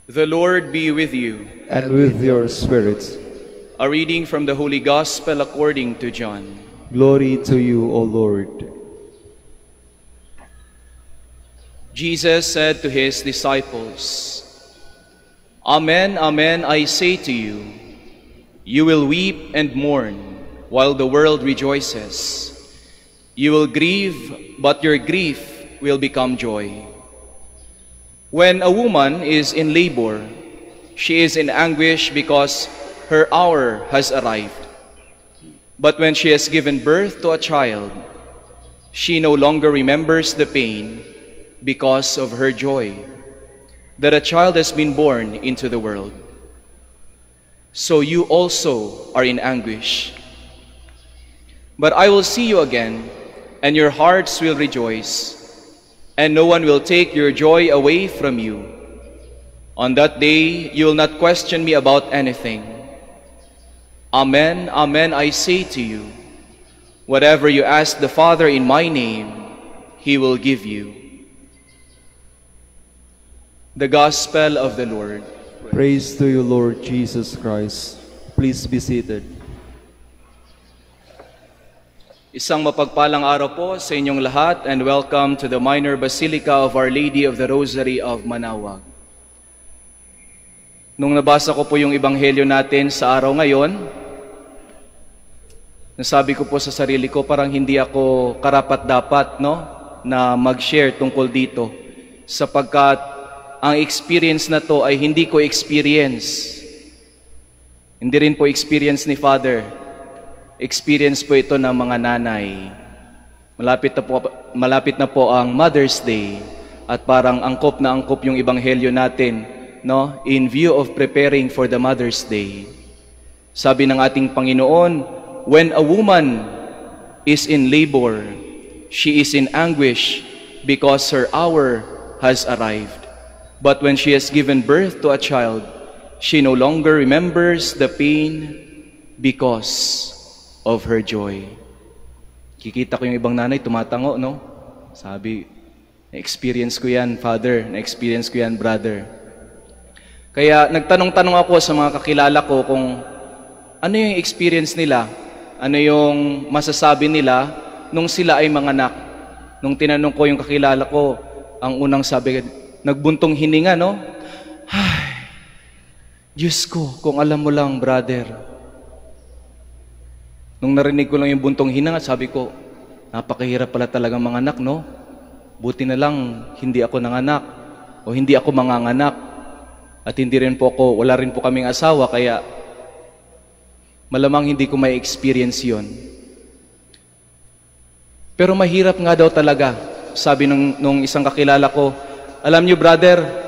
The Lord be with you. And with your spirit. A reading from the Holy Gospel according to John. Glory to you, O Lord. Jesus said to his disciples, Amen, amen, I say to you, you will weep and mourn while the world rejoices. You will grieve, but your grief will become joy. When a woman is in labor, she is in anguish because her hour has arrived. But when she has given birth to a child, she no longer remembers the pain because of her joy that a child has been born into the world. So you also are in anguish. But I will see you again, and your hearts will rejoice, and no one will take your joy away from you. On that day, you will not question me about anything. Amen, amen, I say to you, whatever you ask the Father in my name, He will give you. The Gospel of the Lord. Praise to you, Lord Jesus Christ. Please be seated. Isang mapagpalang araw po sa inyong lahat and welcome to the Minor Basilica of Our Lady of the Rosary of Manaoag. Nung nabasa ko po yung ebanghelyo natin sa araw ngayon, nasabi ko po sa sarili ko parang hindi ako karapat-dapat na mag-share tungkol dito sapagkat ang experience na to ay hindi ko experience. Hindi rin po experience ni Father. Experience po ito ng mga nanay. Malapit na po ang Mother's Day at parang angkop na angkop yung ebanghelyo natin, in view of preparing for the Mother's Day. Sabi ng ating Panginoon, when a woman is in labor, she is in anguish because her hour has arrived. But when she has given birth to a child, she no longer remembers the pain because of her joy. Kikita ko yung ibang nanay, tumatango, Sabi, na-experience ko yan, Father, na-experience ko yan, brother. Kaya nagtanong-tanong ako sa mga kakilala ko kung ano yung experience nila, ano yung masasabi nila nung sila ay manganak. Nung tinanong ko yung kakilala ko, ang unang sabi, nagbuntong hininga, Ay, Diyos ko, kung alam mo lang, brother. Nung narinig ko lang yung buntong hininga, sabi ko, napakahirap pala talagang manganak, Buti na lang, hindi ako nanganak, o hindi ako manganganak. At hindi rin po ako, wala rin po kaming asawa, kaya malamang hindi ko may experience yon. Pero mahirap nga daw talaga, sabi nung isang kakilala ko, alam niyo brother,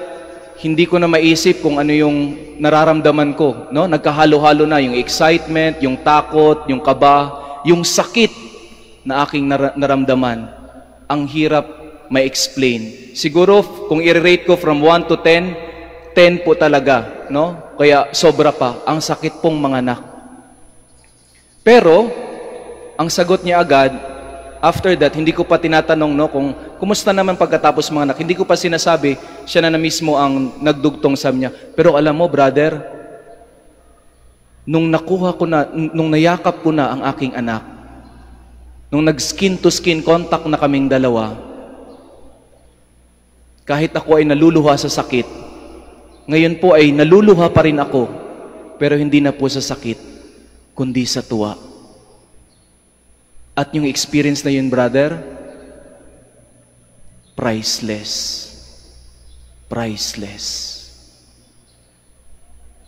hindi ko na maisip kung ano yung nararamdaman ko, Nagkahalo-halo na yung excitement, yung takot, yung kaba, yung sakit na aking naramdaman. Ang hirap ma-explain. Siguro kung i-rate ko from 1 to 10, 10 po talaga, Kaya sobra pa, ang sakit pong manganak. Pero ang sagot niya agad, after that, hindi ko pa tinatanong kung kumusta naman pagkatapos mga anak. Hindi ko pa sinasabi, siya na mismo ang nagdugtong sa niya. Pero alam mo, brother, nung nakuha ko na, nung nayakap ko na ang aking anak, nung nag-skin-to-skin contact na kaming dalawa, kahit ako ay naluluha sa sakit, ngayon po ay naluluha pa rin ako, pero hindi na po sa sakit, kundi sa tuwa. At yung experience na yun, brother, priceless. Priceless.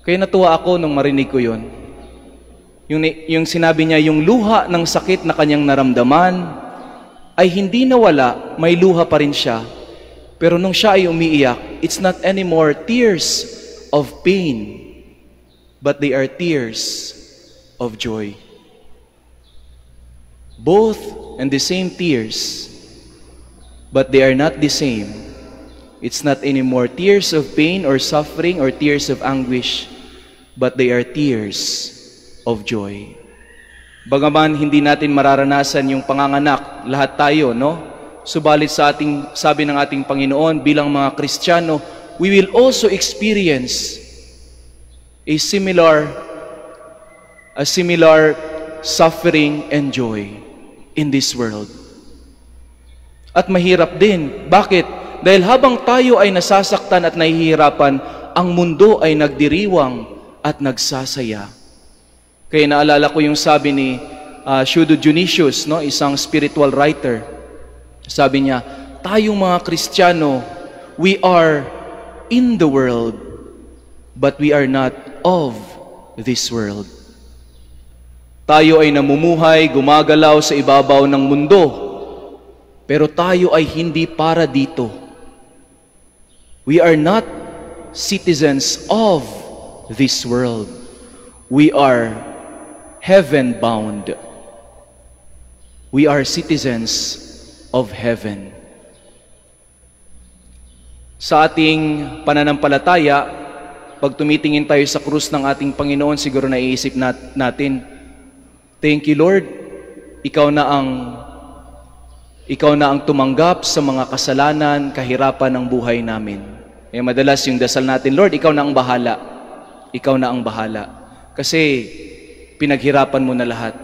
Kaya natuwa ako nung marinig ko yun. Yung sinabi niya, yung luha ng sakit na kanyang naramdaman ay hindi nawala, may luha pa rin siya. Pero nung siya ay umiiyak, it's not anymore tears of pain, but they are tears of joy. Both and the same tears, but they are not the same. It's not anymore tears of pain or suffering or tears of anguish, but they are tears of joy. Bagaman hindi natin mararanasan yung panganganak, lahat tayo, Subalit sabi ng ating Panginoon bilang mga Kristiyano, we will also experience a similar suffering and joy in this world. At mahirap din. Bakit? Dahil habang tayo ay nasasaktan at nahihirapan, ang mundo ay nagdiriwang at nagsasaya. Kaya naalala ko yung sabi ni Pseudo Dionysius, no? Isang spiritual writer. Sabi niya, tayong mga Kristiyano, we are in the world, but we are not of this world. Tayo ay namumuhay, gumagalaw sa ibabaw ng mundo, pero tayo ay hindi para dito. We are not citizens of this world. We are heaven-bound. We are citizens of heaven. Sa ating pananampalataya, pag tumitingin tayo sa krus ng ating Panginoon, siguro naiisip natin, thank you Lord, ikaw na ang tumanggap sa mga kasalanan, kahirapan ng buhay namin. Kaya madalas yung dasal natin, Lord, ikaw na ang bahala. Ikaw na ang bahala. Kasi pinaghirapan mo na lahat.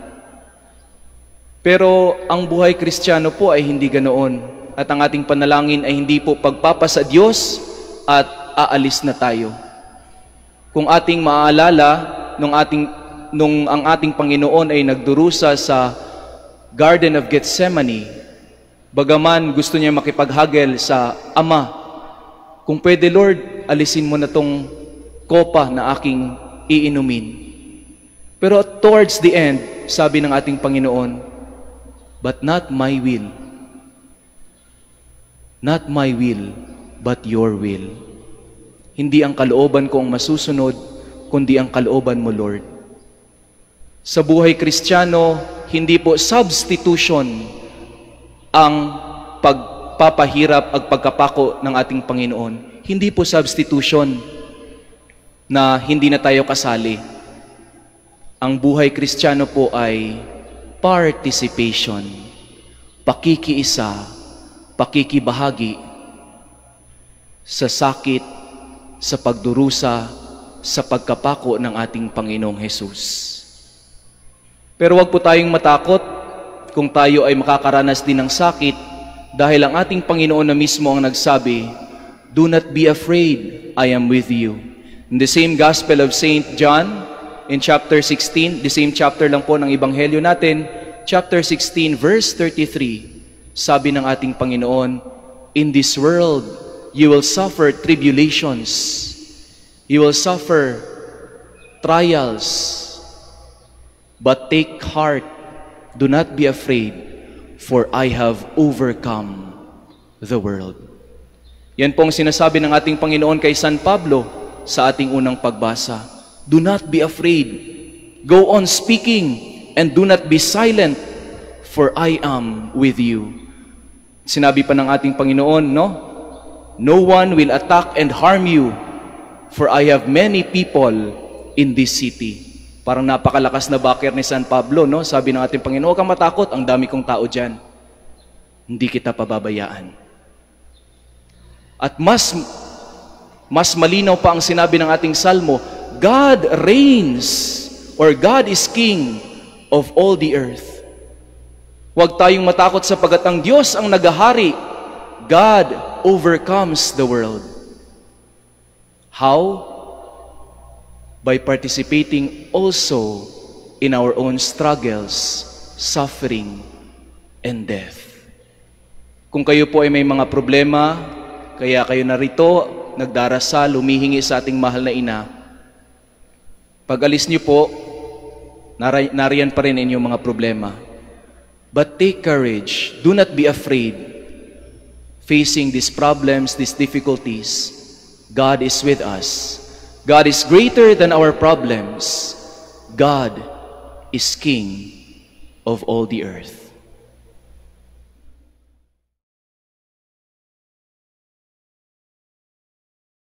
Pero ang buhay Kristiyano po ay hindi ganoon. At ang ating panalangin ay hindi po pagpapasa Diyos at aalis na tayo. Kung ating maaalala, nung ang ating Panginoon ay nagdurusa sa Garden of Gethsemane, bagaman gusto niya makipaghagel sa Ama, kung pwede Lord, alisin mo na tong kopa na aking iinumin. Pero towards the end, sabi ng ating Panginoon, but not my will. Not my will, but your will. Hindi ang kalooban ko ang masusunod, kundi ang kalooban mo, Lord. Sa buhay Kristiyano, hindi po substitution ang pagpapahirap at pagkapako ng ating Panginoon. Hindi po substitution na hindi na tayo kasali. Ang buhay Kristiyano po ay participation, pakikiisa, pakikibahagi sa sakit, sa pagdurusa, sa pagkapako ng ating Panginoong Hesus. Pero wag po tayong matakot kung tayo ay makakaranas din ng sakit dahil ang ating Panginoon na mismo ang nagsabi, do not be afraid, I am with you. In the same Gospel of St. John, in chapter 16, the same chapter lang po ng Ebanghelyo natin, chapter 16, verse 33, sabi ng ating Panginoon, in this world, you will suffer tribulations. You will suffer trials. But take heart, do not be afraid, for I have overcome the world. Yan pong sinasabi ng ating Panginoon kay San Pablo sa ating unang pagbasa. Do not be afraid. Go on speaking and do not be silent, for I am with you. Sinabi pa ng ating Panginoon, no? No one will attack and harm you, for I have many people in this city. Parang napakalakas na backer ni San Pablo, no? Sabi ng ating Panginoon, huwag kang matakot, ang dami kong tao dyan. Hindi kita pababayaan. At mas malinaw pa ang sinabi ng ating Salmo, God reigns, or God is King of all the earth. Huwag tayong matakot sapagkat ang Diyos ang nagahari. God overcomes the world. How? By participating also in our own struggles, suffering, and death. Kung kayo po ay may mga problema, kaya kayo narito, nagdarasal, humihingi sa ating mahal na ina, pag alis niyo po, nariyan pa rin inyong mga problema. But take courage. Do not be afraid. Facing these problems, these difficulties, God is with us. God is greater than our problems. God is King of all the earth.